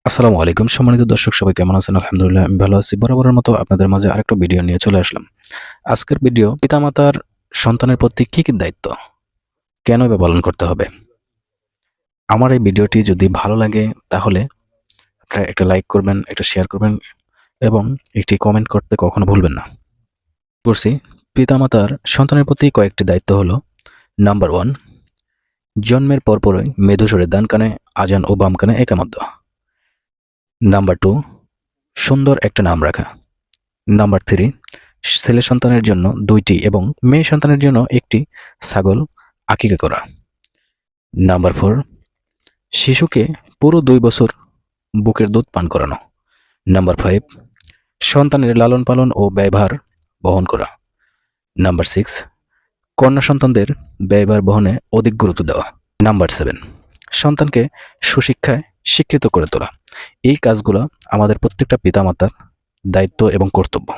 আসসালামু আলাইকুম সম্মানিত দর্শক, সবাই কেমন আছেন? আলহামদুলিল্লাহ আমি ভালো আছি। বরাবরের মতো আপনাদের মাঝে আরেকটা ভিডিও নিয়ে চলে আসলাম। আজকের ভিডিও পিতামাতার সন্তানের প্রতি কি দায়িত্ব, কেন বা পালন করতে হবে। আমার এই ভিডিওটি যদি ভালো লাগে তাহলে আপনারা একটা লাইক করবেন, একটা শেয়ার করবেন এবং একটি কমেন্ট করতে কখনো ভুলবেন না। বলছি, পিতামাতার সন্তানের প্রতি কয়েকটি দায়িত্ব হলো: নাম্বার 1, জন্মের পরপরই মেধুস্বরে ডান কানে আজান ও বাম কানে একামত দেওয়া। নাম্বার 2, সুন্দর একটা নাম রাখা। নাম্বার 3, ছেলে সন্তানের জন্য 2টি এবং মেয়ে সন্তানের জন্য 1টি ছাগল আকিকা করা। নাম্বার 4, শিশুকে পুরো 2 বছর বুকের দুধ পান করানো। নাম্বার 5, সন্তানের লালন পালন ও ব্যয়ভার বহন করা। নাম্বার 6, কন্যা সন্তানদের ব্যয়ভার বহনে অধিক গুরুত্ব দেওয়া। নাম্বার 7, সন্তানকে সুশিক্ষায় শিক্ষিত করে তোলা। এই কাজগুলো আমাদের প্রত্যেকটা পিতামাতার দায়িত্ব এবং কর্তব্য।